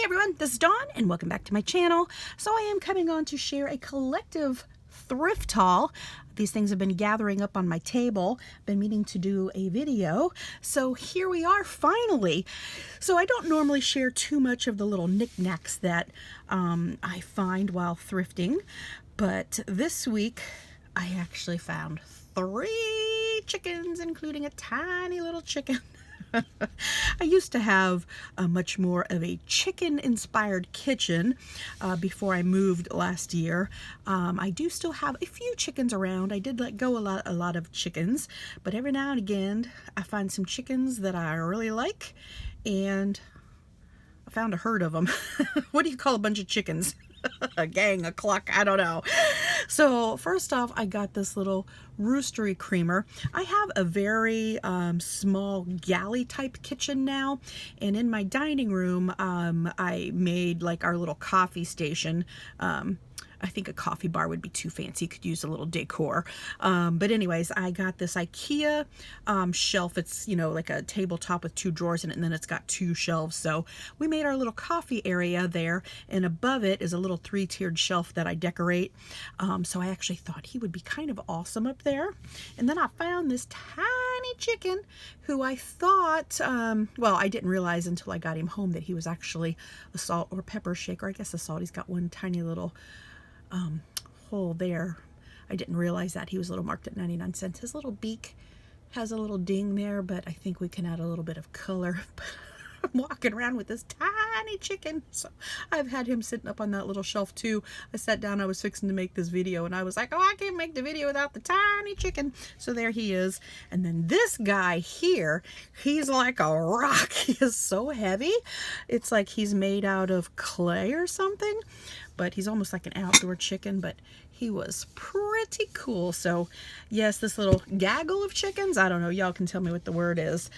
everyone, this is Dawn and welcome back to my channel. So I am coming on to share a collective thrift haul. These things have been gathering up on my table. Been meaning to do a video. So here we are finally. So I don't normally share too much of the little knickknacks that I find while thrifting. But this week I actually found 3 chickens, including a tiny little chicken. I used to have much more of a chicken-inspired kitchen before I moved last year. I do still have a few chickens around. I did let go a lot of chickens, but every now and again I find some chickens that I really like, and I found a herd of them. What do you call a bunch of chickens? A gang, a cluck, I don't know. So first off, I got this little roostery creamer. I have a very small galley type kitchen now, and in my dining room I made like our little coffee station. I think a coffee bar would be too fancy. Could use a little decor. But anyways, I got this IKEA shelf. It's, you know, like a tabletop with 2 drawers in it, and then it's got 2 shelves. So we made our little coffee area there, and above it is a little 3-tiered shelf that I decorate. So I actually thought he would be kind of awesome up there. And then I found this tiny chicken who I thought, well, I didn't realize until I got him home that he was actually a salt or pepper shaker. I guess a salt. He's got one tiny little hole there. I didn't realize that. He was a little marked at 99 cents. His little beak has a little ding there, but I think we can add a little bit of color. I'm walking around with this tiny chicken, so I've had him sitting up on that little shelf too. I sat down, I was fixing to make this video, and I was like, oh, I can't make the video without the tiny chicken. So there he is. And then this guy here, he's like a rock. He is so heavy. It's like he's made out of clay or something, but he's almost like an outdoor chicken, but he was pretty cool. So yes, this little gaggle of chickens, I don't know, y'all can tell me what the word is,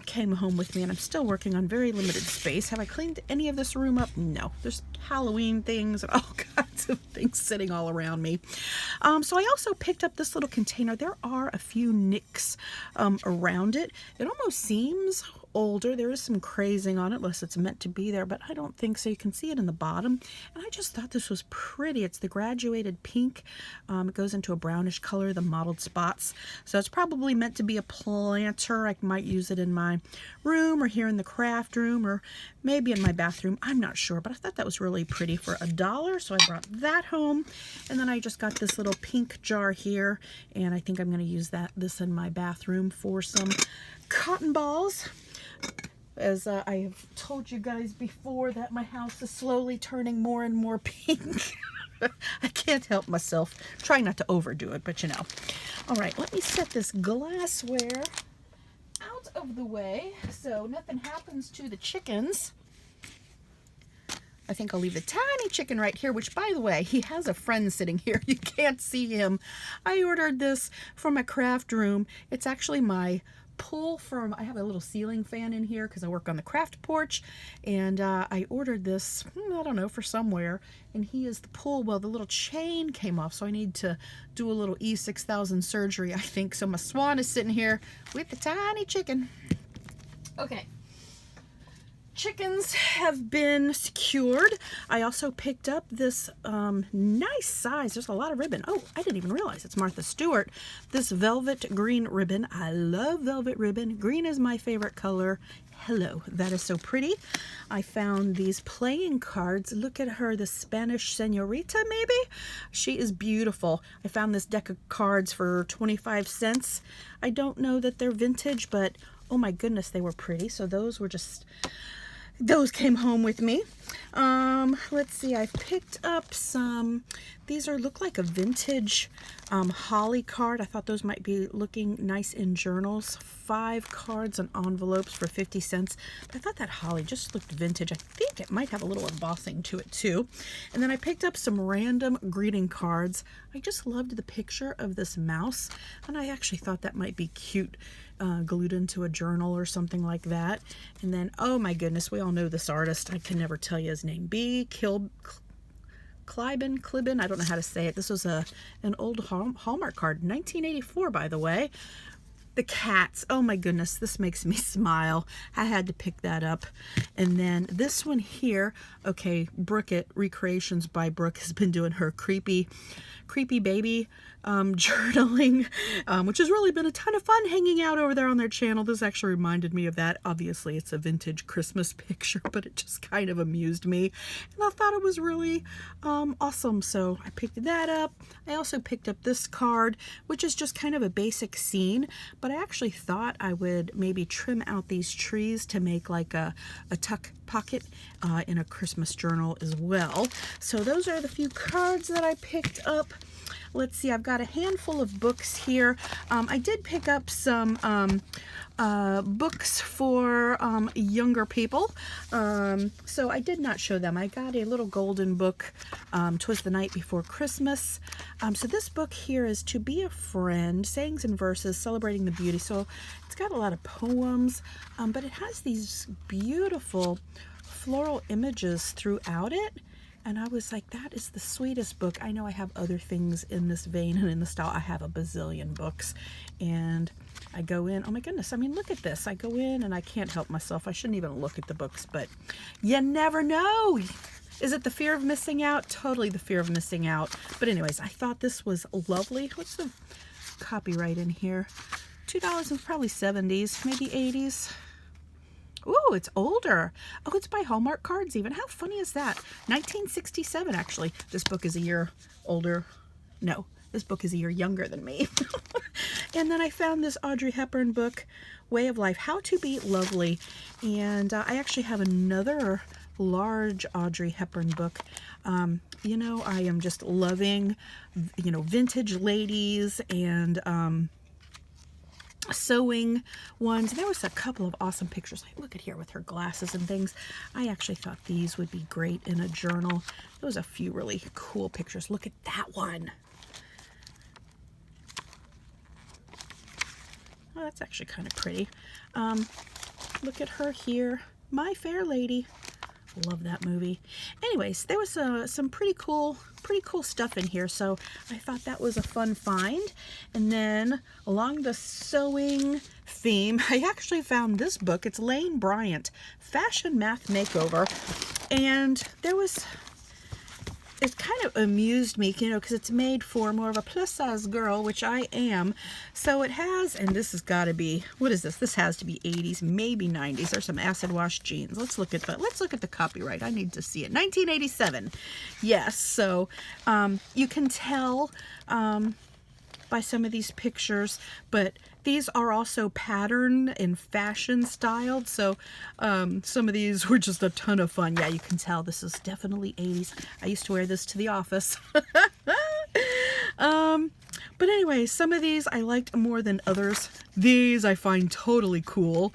came home with me, and I'm still working on very limited space. Have I cleaned any of this room up? No. There's Halloween things and all kinds of things sitting all around me. So I also picked up this little container. There are a few nicks around it. It almost seems older. There is some crazing on it, unless it's meant to be there, but I don't think so. You can see it in the bottom, and I just thought this was pretty. It's the graduated pink. It goes into a brownish color, the mottled spots. So it's probably meant to be a planter. I might use it in my room or here in the craft room or maybe in my bathroom. I'm not sure, but I thought that was really pretty for $1, so I brought that home. And then I just got this little pink jar here, and I think I'm going to use this in my bathroom for some cotton balls. As I have told you guys before, that my house is slowly turning more and more pink. I can't help myself. Try not to overdo it, but you know. All right, let me set this glassware out of the way so nothing happens to the chickens. I think I'll leave the tiny chicken right here, which, by the way, he has a friend sitting here. You can't see him. I ordered this from my craft room. It's actually my pull from, I have a little ceiling fan in here because I work on the craft porch, and I ordered this, I don't know, for somewhere, and he is the pull. Well, the little chain came off, so I need to do a little E6000 surgery, I think. So my swan is sitting here with the tiny chicken. Okay. Chickens have been secured. I also picked up this nice size. There's a lot of ribbon. Oh, I didn't even realize it's Martha Stewart. This velvet green ribbon. I love velvet ribbon. Green is my favorite color. Hello, that is so pretty. I found these playing cards. Look at her, the Spanish señorita, maybe? She is beautiful. I found this deck of cards for 25 cents. I don't know that they're vintage, but oh my goodness, they were pretty. So those were just... those came home with me. Let's see, I've picked up some, these look like a vintage holly card. I thought those might be looking nice in journals. 5 cards and envelopes for 50 cents. But I thought that holly just looked vintage. I think it might have a little embossing to it too. And then I picked up some random greeting cards. I just loved the picture of this mouse, and I actually thought that might be cute. Glued into a journal or something like that. And then, oh my goodness, we all know this artist. I can never tell you his name. Cliben, I don't know how to say it. This was an old Hallmark card, 1984, by the way. The cats. Oh my goodness, this makes me smile. I had to pick that up. And then this one here, okay, Brooke at Recreations by Brooke has been doing her creepy baby journaling, which has really been a ton of fun hanging out over there on their channel. This actually reminded me of that. Obviously, it's a vintage Christmas picture, but it just kind of amused me. And I thought it was really awesome, so I picked that up. I also picked up this card, which is just kind of a basic scene, but I actually thought I would maybe trim out these trees to make like a tuck pocket in a Christmas journal as well. So those are the few cards that I picked up. Let's see, I've got a handful of books here. I did pick up some books for younger people. So I did not show them. I got a little golden book, 'Twas the Night Before Christmas. So this book here is To Be a Friend, Sayings and Verses, Celebrating the Beauty. So it's got a lot of poems, but it has these beautiful floral images throughout it. And I was like, that is the sweetest book. I know I have other things in this vein and in the style. I have a bazillion books. And I go in, oh my goodness, I mean, look at this. I go in and I can't help myself. I shouldn't even look at the books, but you never know. Is it the fear of missing out? Totally the fear of missing out. But anyways, I thought this was lovely. What's the copyright in here? $2 and probably 70s, maybe 80s. Ooh, it's older. Oh, it's by Hallmark Cards even. How funny is that? 1967, actually. This book is a year older. No, this book is a year younger than me. And then I found this Audrey Hepburn book, Way of Life, How to Be Lovely. And I actually have another large Audrey Hepburn book. You know, I am just loving, you know, vintage ladies and sewing ones. There was a couple of awesome pictures. Like, look at here with her glasses and things. I actually thought these would be great in a journal. There was a few really cool pictures. Look at that one. Oh, that's actually kind of pretty. Look at her here. My Fair Lady. Love that movie. Anyways, there was some pretty cool stuff in here, so I thought that was a fun find. And then along the sewing theme, I actually found this book. It's Lane Bryant, Fashion Math Makeover, and it kind of amused me, you know, because it's made for more of a plus size girl, which I am. So it has, and this has got to be, what is this? This has to be 80s, maybe 90s. There's some acid wash jeans. Let's look at the copyright. I need to see it. 1987. Yes. So you can tell by some of these pictures, but these are also patterned and fashion styled, so some of these were just a ton of fun. Yeah, you can tell this is definitely 80s. I used to wear this to the office. But anyway, some of these I liked more than others. These I find totally cool.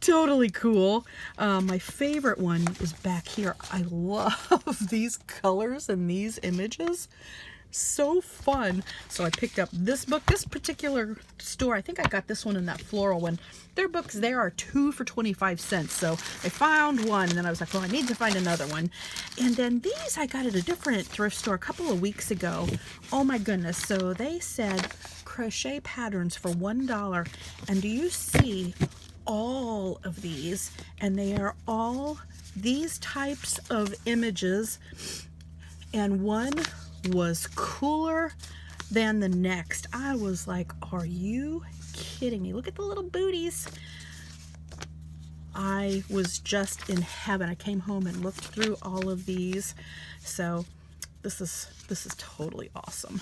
Totally cool. My favorite one is back here. I love these colors and these images. So fun. So I picked up this book. This particular store, I think I got this one in that floral one. Their books there are 2 for 25 cents. So I found one and then I was like, well, I need to find another one. And then these I got at a different thrift store a couple of weeks ago. Oh my goodness. So they said crochet patterns for $1. And do you see all of these? And they are all these types of images. And one was cooler than the next. I was like, are you kidding me? Look at the little booties. I was just in heaven. I came home and looked through all of these. So this is totally awesome.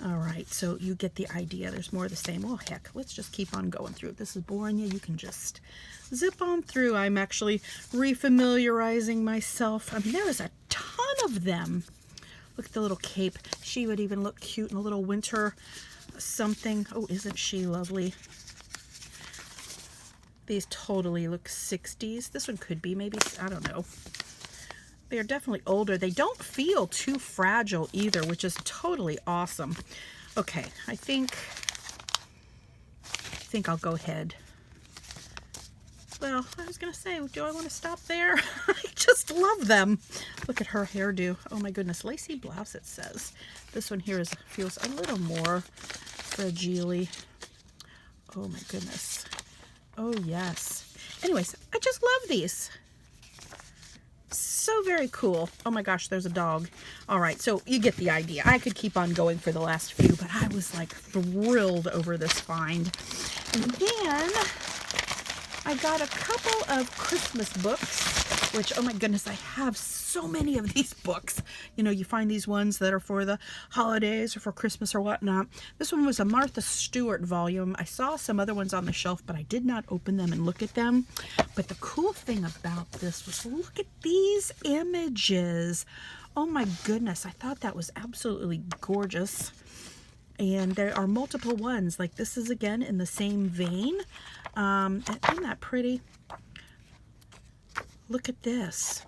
All right, so you get the idea. There's more of the same. Oh heck, let's just keep on going through. If this is boring you, you can just zip on through. I'm actually refamiliarizing myself. I mean, there is a ton of them. Look at the little cape. She would even look cute in a little winter something. Oh, isn't she lovely? These totally look 60s. This one could be maybe, I don't know. They're definitely older. They don't feel too fragile either, which is totally awesome. Okay, I think I'll go ahead. Well, I was going to say, do I want to stop there? I just love them. Look at her hairdo. Oh my goodness. Lacy blouse, it says. This one here feels a little more fragile-y. Oh my goodness. Oh yes. Anyways, I just love these. So very cool. Oh my gosh, there's a dog. All right, so you get the idea. I could keep on going for the last few, but I was like thrilled over this find. And then I got a couple of Christmas books, which, oh my goodness, I have so many of these books. You know, you find these ones that are for the holidays or for Christmas or whatnot. This one was a Martha Stewart volume. I saw some other ones on the shelf, but I did not open them and look at them. But the cool thing about this was, look at these images. Oh my goodness, I thought that was absolutely gorgeous. And there are multiple ones. Like this is again in the same vein. And isn't that pretty? Look at this.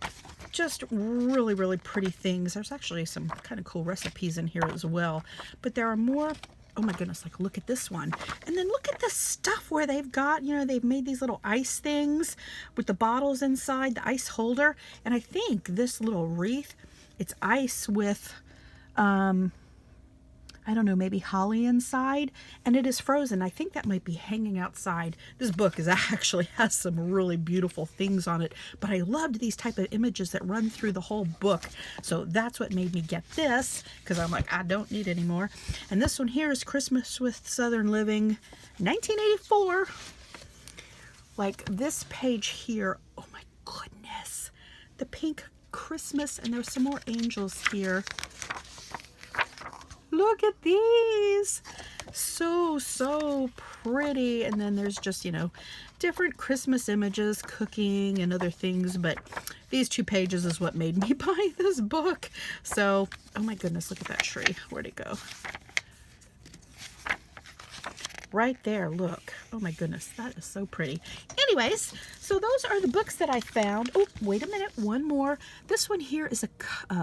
Just really, really pretty things. There's actually some kind of cool recipes in here as well. But there are more. Oh my goodness, like look at this one. And then look at the stuff where they've got, you know, they've made these little ice things with the bottles inside, the ice holder. And I think this little wreath, it's ice with, I don't know, maybe holly inside, and it is frozen. I think that might be hanging outside. This book actually has some really beautiful things on it, but I loved these type of images that run through the whole book. So that's what made me get this, because I'm like, I don't need any more. And this one here is Christmas with Southern Living, 1984. Like this page here, oh my goodness, the pink Christmas, and there's some more angels here. Look at these. So pretty. And then there's just, you know, different Christmas images, cooking and other things. But these 2 pages is what made me buy this book. So, oh my goodness, look at that tree. Where'd it go? Right there, look. Oh my goodness, that is so pretty. Anyways, so those are the books that I found. Oh, wait a minute, one more. This one here is a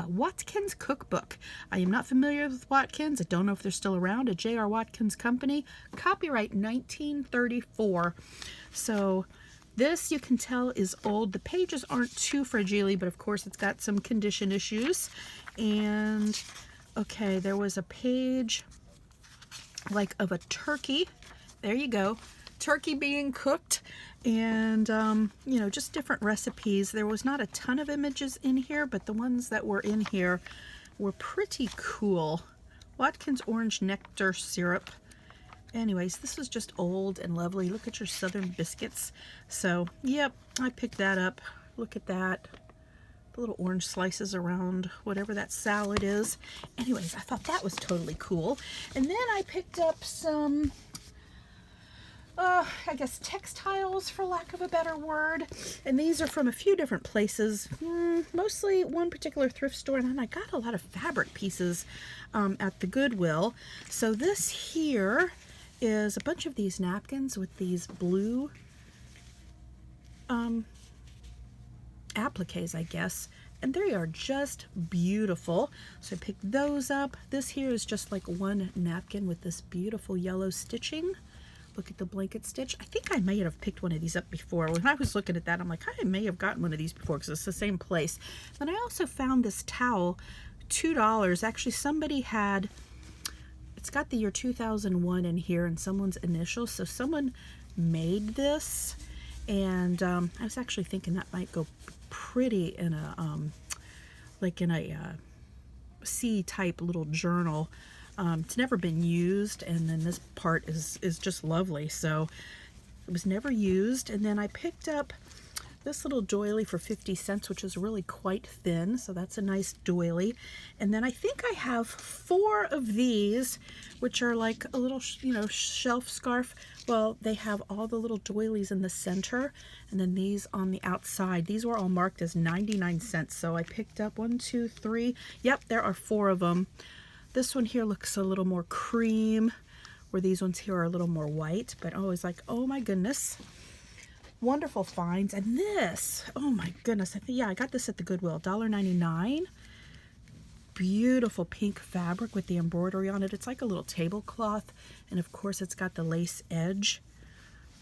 Watkins cookbook. I am not familiar with Watkins. I don't know if they're still around. A J.R. Watkins company. Copyright 1934. So this, you can tell, is old. The pages aren't too fragile, but of course it's got some condition issues. And, okay, there was a page like of a turkey. There you go. Turkey being cooked, and you know, just different recipes. There was not a ton of images in here, but the ones that were in here were pretty cool. Watkins orange nectar syrup. Anyways, this was just old and lovely. Look at your southern biscuits. So yep, I picked that up. Look at that. The little orange slices around whatever that salad is. Anyways, I thought that was totally cool. And then I picked up some, I guess textiles, for lack of a better word. And these are from a few different places, mostly one particular thrift store. And then I got a lot of fabric pieces at the Goodwill. So this here is a bunch of these napkins with these blue appliques, I guess, and they are just beautiful. So I picked those up. This here is just like one napkin with this beautiful yellow stitching. Look at the blanket stitch. I think I may have picked one of these up before. When I was looking at that, I'm like, I may have gotten one of these before because it's the same place. Then I also found this towel, $2. Actually, somebody had, it's got the year 2001 in here and someone's initials. So someone made this, and I was actually thinking that might go pretty in a like in a C type little journal. It's never been used, and then this part is just lovely. So it was never used. And then I picked up this little doily for 50 cents, which is really quite thin, so that's a nice doily. And then I think I have 4 of these, which are like a little, you know, shelf scarf. Well, they have all the little doilies in the center, and then these on the outside. These were all marked as 99 cents, so I picked up 1, 2, 3. Yep, there are 4 of them. This one here looks a little more cream, where these ones here are a little more white, but always like, oh my goodness. Wonderful finds. And this, oh my goodness, yeah, I got this at the Goodwill, $1.99. Beautiful pink fabric with the embroidery on it. It's like a little tablecloth, and of course it's got the lace edge.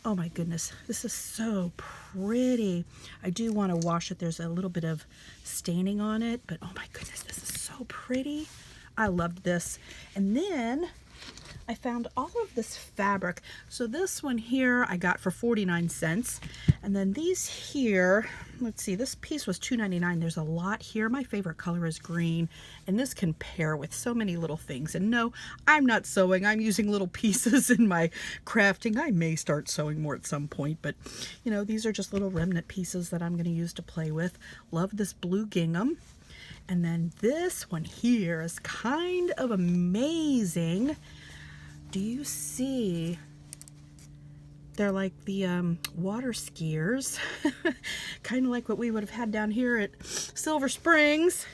Oh my goodness, this is so pretty. I do want to wash it. There's a little bit of staining on it, but oh my goodness, this is so pretty. I loved this. And then I found all of this fabric. So this one here I got for 49 cents. And then these here, let's see, this piece was $2.99. There's a lot here. My favorite color is green, and this can pair with so many little things. And no, I'm not sewing. I'm using little pieces in my crafting. I may start sewing more at some point, but you know, these are just little remnant pieces that I'm going to use to play with. Love this blue gingham. And then this one here is kind of amazing. Do you see? They're like the water skiers, kind of like what we would have had down here at Silver Springs.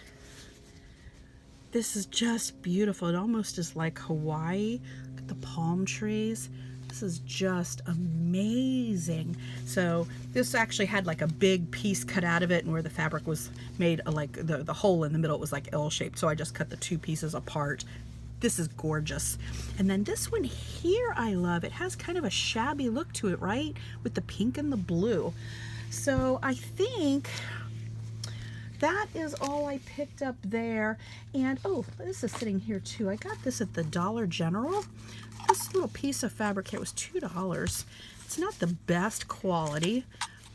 This is just beautiful. It almost is like Hawaii. Look at the palm trees. This is just amazing. So this actually had like a big piece cut out of it, and where the fabric was made like the hole in the middle, it was like L-shaped. So I just cut the two pieces apart. This is gorgeous. And then this one here I love. It has kind of a shabby look to it, right? With the pink and the blue. So I think that is all I picked up there. And oh, this is sitting here too. I got this at the Dollar General. This little piece of fabric here was $2. It's not the best quality,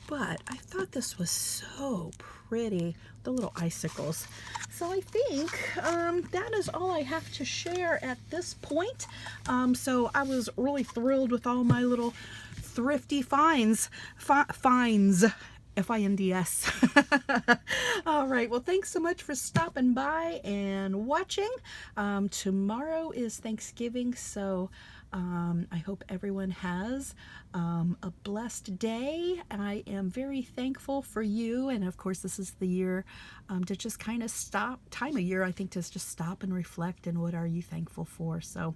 but I thought this was so pretty. The little icicles. So I think that is all I have to share at this point. So I was really thrilled with all my little thrifty finds. F-I-N-D-S. All right, well, thanks so much for stopping by and watching. Tomorrow is Thanksgiving, so I hope everyone has a blessed day. I am very thankful for you, and of course this is the year to just kind of time of year, I think, to just stop and reflect, and what are you thankful for. So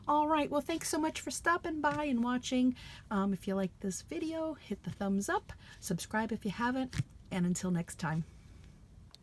all right, well, thanks so much for stopping by and watching. If you like this video, hit the thumbs up, subscribe if you haven't, and until next time.